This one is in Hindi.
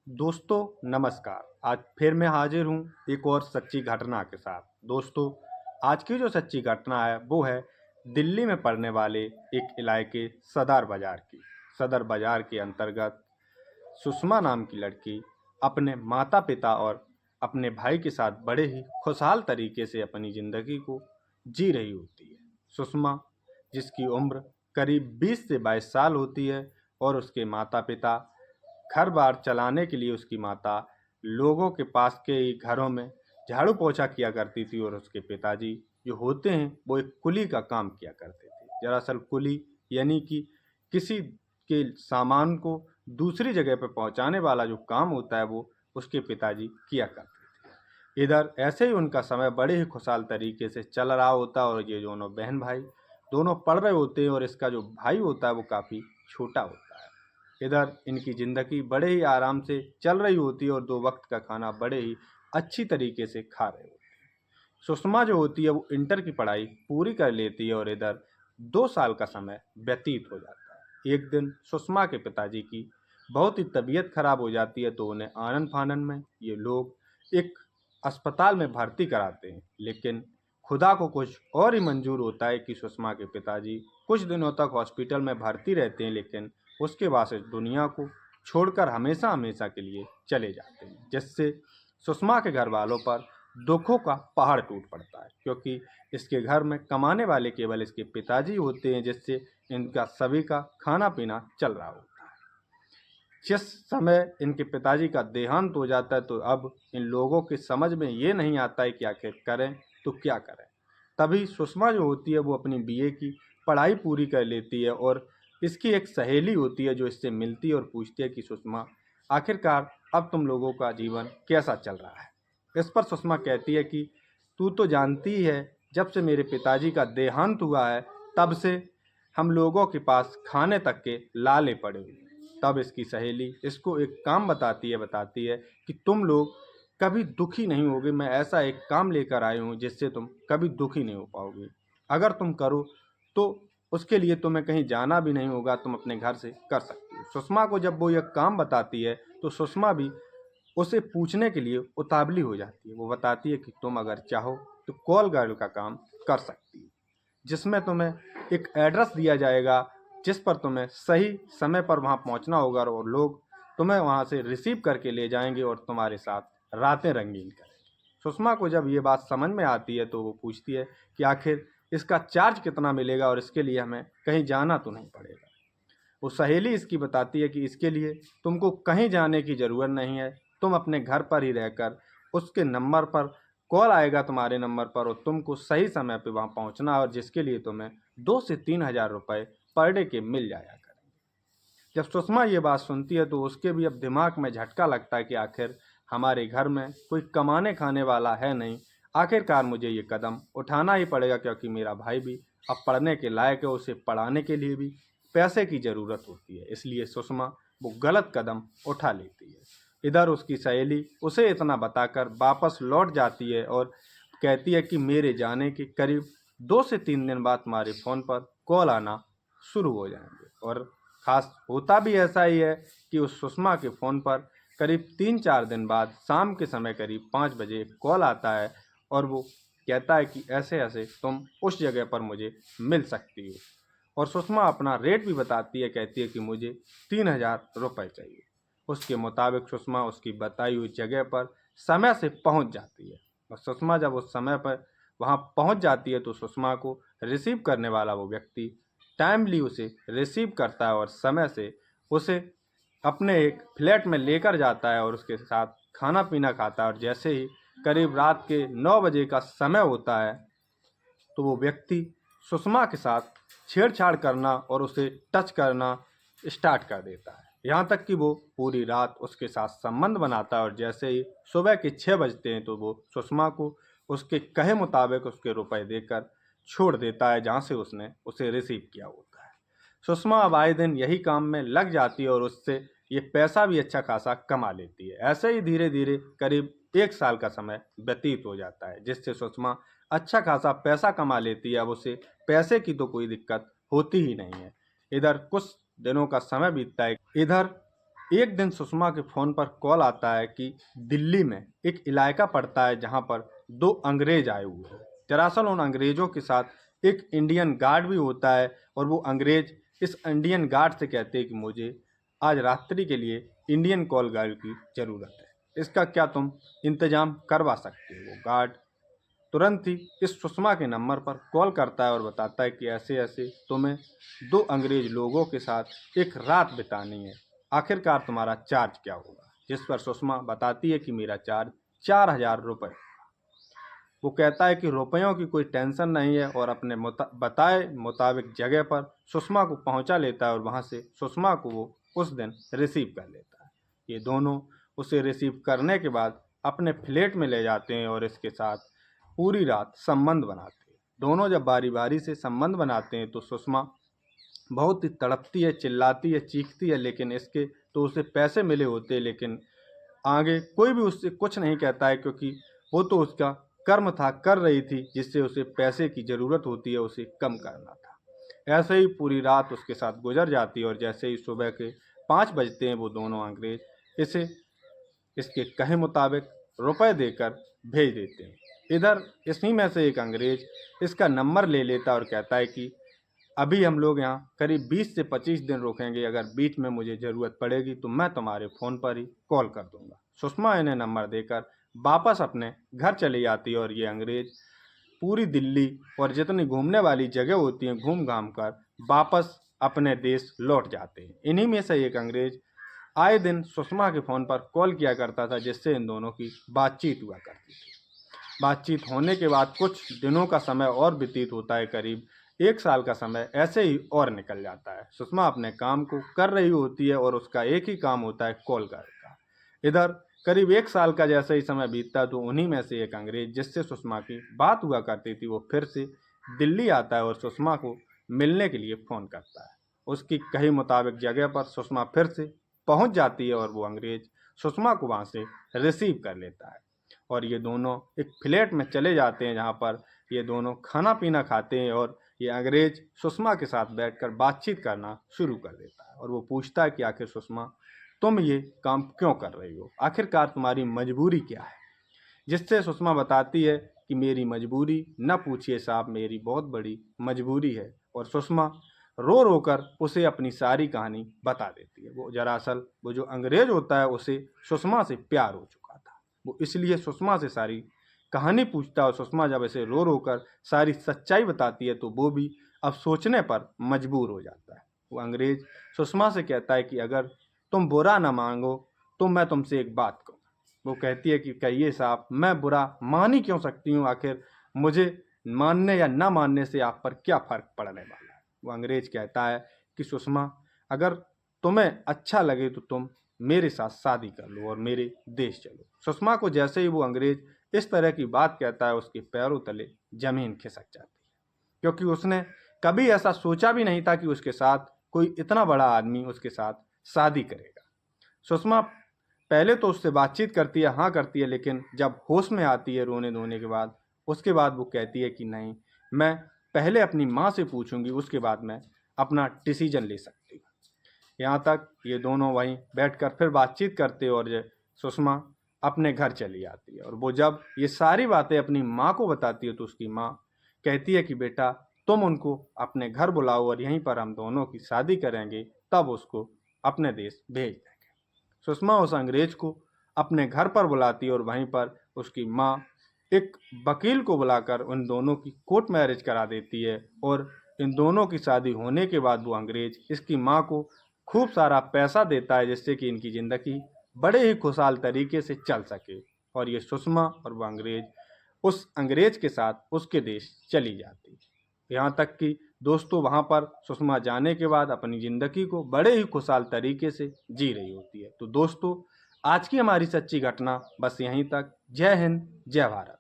दोस्तों नमस्कार। आज फिर मैं हाजिर हूँ एक और सच्ची घटना के साथ। दोस्तों, आज की जो सच्ची घटना है वो है दिल्ली में पड़ने वाले एक इलाके सदर बाज़ार की। सदर बाज़ार के अंतर्गत सुषमा नाम की लड़की अपने माता पिता और अपने भाई के साथ बड़े ही खुशहाल तरीके से अपनी ज़िंदगी को जी रही होती है। सुषमा, जिसकी उम्र करीब 20 से 22 साल होती है, और उसके माता पिता घर बार चलाने के लिए उसकी माता लोगों के पास के ही घरों में झाड़ू पोछा किया करती थी, और उसके पिताजी जो होते हैं वो एक कुली का काम किया करते थे। दरअसल कुली यानी कि किसी के सामान को दूसरी जगह पर पहुंचाने वाला जो काम होता है वो उसके पिताजी किया करते थे। इधर ऐसे ही उनका समय बड़े ही खुशहाल तरीके से चल रहा होता है, और ये दोनों बहन भाई दोनों पढ़ रहे होते हैं, और इसका जो भाई होता है वो काफ़ी छोटा होता है। इधर इनकी ज़िंदगी बड़े ही आराम से चल रही होती है, और दो वक्त का खाना बड़े ही अच्छी तरीके से खा रहे होते हैं। सुषमा जो होती है वो इंटर की पढ़ाई पूरी कर लेती है, और इधर 2 साल का समय व्यतीत हो जाता है। एक दिन सुषमा के पिताजी की बहुत ही तबीयत खराब हो जाती है, तो उन्हें आनन फानन में ये लोग एक अस्पताल में भर्ती कराते हैं। लेकिन खुदा को कुछ और ही मंजूर होता है कि सुषमा के पिताजी कुछ दिनों तक हॉस्पिटल में भर्ती रहते हैं, लेकिन उसके बाद से दुनिया को छोड़कर हमेशा हमेशा के लिए चले जाते हैं, जिससे सुषमा के घर वालों पर दुखों का पहाड़ टूट पड़ता है, क्योंकि इसके घर में कमाने वाले केवल इसके पिताजी होते हैं, जिससे इनका सभी का खाना पीना चल रहा होता है। जिस समय इनके पिताजी का देहांत हो जाता है, तो अब इन लोगों के समझ में ये नहीं आता है कि आखिर करें तो क्या करें। तभी सुषमा जो होती है वो अपनी बीए की पढ़ाई पूरी कर लेती है, और इसकी एक सहेली होती है जो इससे मिलती है और पूछती है कि सुषमा, आखिरकार अब तुम लोगों का जीवन कैसा चल रहा है। इस पर सुषमा कहती है कि तू तो जानती ही है, जब से मेरे पिताजी का देहांत हुआ है तब से हम लोगों के पास खाने तक के लाले पड़े हुए हैं। तब इसकी सहेली इसको एक काम बताती है कि तुम लोग कभी दुखी नहीं होगे। मैं ऐसा एक काम लेकर आई हूँ जिससे तुम कभी दुखी नहीं हो पाओगे। अगर तुम करो तो उसके लिए तुम्हें कहीं जाना भी नहीं होगा, तुम अपने घर से कर सकती हो। सुषमा को जब वो यह काम बताती है तो सुषमा भी उसे पूछने के लिए उतावली हो जाती है। वो बताती है कि तुम अगर चाहो तो कॉल गर्ल का काम कर सकती हो, जिसमें तुम्हें एक एड्रेस दिया जाएगा, जिस पर तुम्हें सही समय पर वहां पहुंचना होगा, और लोग तुम्हें वहां से रिसीव करके ले जाएंगे और तुम्हारे साथ रातें रंगीन करेंगे। सुषमा को जब ये बात समझ में आती है तो वो पूछती है कि आखिर इसका चार्ज कितना मिलेगा, और इसके लिए हमें कहीं जाना तो नहीं पड़ेगा। वो सहेली इसकी बताती है कि इसके लिए तुमको कहीं जाने की ज़रूरत नहीं है, तुम अपने घर पर ही रहकर उसके नंबर पर कॉल आएगा तुम्हारे नंबर पर, और तुमको सही समय पे वहाँ पहुँचना है, और जिसके लिए तुम्हें 2 से 3 हज़ार रुपये पर डे के मिल जाया करेंगे। जब सुषमा ये बात सुनती है तो उसके भी अब दिमाग में झटका लगता है कि आखिर हमारे घर में कोई कमाने खाने वाला है नहीं। आखिरकार मुझे ये कदम उठाना ही पड़ेगा, क्योंकि मेरा भाई भी अब पढ़ने के लायक है, उसे पढ़ाने के लिए भी पैसे की ज़रूरत होती है। इसलिए सुषमा वो गलत कदम उठा लेती है। इधर उसकी सहेली उसे इतना बताकर वापस लौट जाती है, और कहती है कि मेरे जाने के करीब 2 से 3 दिन बाद तुम्हारे फ़ोन पर कॉल आना शुरू हो जाएंगे। और ख़ास होता भी ऐसा ही है कि उस सुषमा के फ़ोन पर करीब 3-4 दिन बाद शाम के समय करीब 5 बजे कॉल आता है, और वो कहता है कि ऐसे ऐसे तुम उस जगह पर मुझे मिल सकती हो। और सुषमा अपना रेट भी बताती है, कहती है कि मुझे 3,000 रुपये चाहिए। उसके मुताबिक सुषमा उसकी बताई हुई जगह पर समय से पहुंच जाती है, और सुषमा जब उस समय पर वहां पहुंच जाती है तो सुषमा को रिसीव करने वाला वो व्यक्ति टाइमली उसे रिसीव करता है, और समय से उसे अपने एक फ्लैट में लेकर जाता है, और उसके साथ खाना पीना खाता है। और जैसे ही करीब रात के 9 बजे का समय होता है तो वो व्यक्ति सुषमा के साथ छेड़छाड़ करना और उसे टच करना स्टार्ट कर देता है, यहाँ तक कि वो पूरी रात उसके साथ संबंध बनाता है। और जैसे ही सुबह के 6 बजते हैं तो वो सुषमा को उसके कहे मुताबिक उसके रुपए देकर छोड़ देता है, जहाँ से उसने उसे रिसीव किया होता है। सुषमा अब आए दिन यही काम में लग जाती है, और उससे ये पैसा भी अच्छा खासा कमा लेती है। ऐसे ही धीरे धीरे करीब 1 साल का समय व्यतीत हो जाता है, जिससे सुषमा अच्छा खासा पैसा कमा लेती है। अब उसे पैसे की तो कोई दिक्कत होती ही नहीं है। इधर कुछ दिनों का समय बीतता है। इधर एक दिन सुषमा के फ़ोन पर कॉल आता है कि दिल्ली में एक इलाका पड़ता है जहाँ पर दो अंग्रेज आए हुए हैं। दरअसल उन अंग्रेज़ों के साथ एक इंडियन गार्ड भी होता है और वो अंग्रेज इस इंडियन गार्ड से कहते हैं कि मुझे आज रात्रि के लिए इंडियन कॉल गार्ड की ज़रूरत है, इसका क्या तुम इंतज़ाम करवा सकते हो। वो गार्ड तुरंत ही इस सुषमा के नंबर पर कॉल करता है और बताता है कि ऐसे ऐसे तुम्हें दो अंग्रेज लोगों के साथ एक रात बितानी है, आखिरकार तुम्हारा चार्ज क्या होगा। जिस पर सुषमा बताती है कि मेरा चार्ज 4,000 रुपये। वो कहता है कि रुपयों की कोई टेंशन नहीं है और अपने बताए मुताबिक जगह पर सुषमा को पहुंचा लेता है और वहां से सुषमा को वो उस दिन रिसीव कर लेता है। ये दोनों उसे रिसीव करने के बाद अपने फ्लैट में ले जाते हैं और इसके साथ पूरी रात संबंध बनाते हैं। दोनों जब बारी बारी से संबंध बनाते हैं तो सुषमा बहुत ही तड़पती है, चिल्लाती है, चीखती है, लेकिन इसके तो उसे पैसे मिले होते हैं, लेकिन आगे कोई भी उससे कुछ नहीं कहता है क्योंकि वो तो उसका कर्म था, कर रही थी, जिससे उसे पैसे की ज़रूरत होती है, उसे कम करना था। ऐसे ही पूरी रात उसके साथ गुजर जाती है और जैसे ही सुबह के 5 बजते हैं वो दोनों अंग्रेज इसे इसके कहे मुताबिक रुपए देकर भेज देते हैं। इधर इसी में से एक अंग्रेज इसका नंबर ले लेता और कहता है कि अभी हम लोग यहाँ करीब 20 से 25 दिन रुकेंगे, अगर बीच में मुझे ज़रूरत पड़ेगी तो मैं तुम्हारे फ़ोन पर ही कॉल कर दूंगा। सुषमा इन्हें नंबर देकर वापस अपने घर चली जाती है और ये अंग्रेज पूरी दिल्ली और जितनी घूमने वाली जगह होती हैं घूम घाम कर वापस अपने देश लौट जाते हैं। इन्हीं में से एक अंग्रेज आए दिन सुषमा के फ़ोन पर कॉल किया करता था, जिससे इन दोनों की बातचीत हुआ करती थी। बातचीत होने के बाद कुछ दिनों का समय और व्यतीत होता है, करीब 1 साल का समय ऐसे ही और निकल जाता है। सुषमा अपने काम को कर रही होती है और उसका एक ही काम होता है कॉल गार्ड का। इधर करीब 1 साल का जैसे ही समय बीतता तो उन्हीं में से एक अंग्रेज जिससे सुषमा की बात हुआ करती थी वो फिर से दिल्ली आता है और सुषमा को मिलने के लिए फ़ोन करता है। उसकी कही मुताबिक जगह पर सुषमा फिर से पहुंच जाती है और वो अंग्रेज सुषमा को वहां से रिसीव कर लेता है और ये दोनों एक फ्लैट में चले जाते हैं जहाँ पर ये दोनों खाना पीना खाते हैं और ये अंग्रेज सुषमा के साथ बैठकर बातचीत करना शुरू कर देता है और वो पूछता है कि आखिर सुषमा तुम ये काम क्यों कर रही हो, आखिरकार तुम्हारी मजबूरी क्या है। जिससे सुषमा बताती है कि मेरी मजबूरी न पूछिए साहब, मेरी बहुत बड़ी मजबूरी है। और सुषमा रो रो कर उसे अपनी सारी कहानी बता देती है। वो दरअसल वो जो अंग्रेज होता है उसे सुषमा से प्यार हो चुका था, वो इसलिए सुषमा से सारी कहानी पूछता है और सुषमा जब इसे रो रो कर सारी सच्चाई बताती है तो वो भी अब सोचने पर मजबूर हो जाता है। वो अंग्रेज सुषमा से कहता है कि अगर तुम बुरा ना मांगो तो मैं तुमसे एक बात कहूँ। वो कहती है कि कहिए साहब, मैं बुरा मान ही क्यों सकती हूँ, आखिर मुझे मानने या ना मानने से आप पर क्या फ़र्क पड़ने वाला है। वो अंग्रेज कहता है कि सुषमा, अगर तुम्हें अच्छा लगे तो तुम मेरे साथ शादी कर लो और मेरे देश चलो। सुषमा को जैसे ही वो अंग्रेज इस तरह की बात कहता है उसके पैरों तले ज़मीन खिसक जाती है, क्योंकि उसने कभी ऐसा सोचा भी नहीं था कि उसके साथ कोई इतना बड़ा आदमी उसके साथ शादी करेगा। सुषमा पहले तो उससे बातचीत करती है, हाँ करती है, लेकिन जब होश में आती है रोने धोने के बाद, उसके बाद वो कहती है कि नहीं, मैं पहले अपनी माँ से पूछूंगी, उसके बाद मैं अपना डिसीजन ले सकती हूँ। यहाँ तक ये दोनों वहीं बैठकर फिर बातचीत करते और सुषमा अपने घर चली आती है और वो जब ये सारी बातें अपनी माँ को बताती है तो उसकी माँ कहती है कि बेटा तुम उनको अपने घर बुलाओ और यहीं पर हम दोनों की शादी करेंगे, तब उसको अपने देश भेज देंगे। सुषमा उस अंग्रेज को अपने घर पर बुलाती है और वहीं पर उसकी माँ एक वकील को बुलाकर उन दोनों की कोर्ट मैरिज करा देती है और इन दोनों की शादी होने के बाद वो अंग्रेज इसकी माँ को खूब सारा पैसा देता है, जिससे कि इनकी ज़िंदगी बड़े ही खुशहाल तरीके से चल सके। और ये सुषमा और वो अंग्रेज उस अंग्रेज के साथ उसके देश चली जाती है। यहाँ तक कि दोस्तों वहाँ पर सुषमा जाने के बाद अपनी ज़िंदगी को बड़े ही खुशहाल तरीके से जी रही होती है। तो दोस्तों आज की हमारी सच्ची घटना बस यहीं तक। जय हिंद, जय भारत।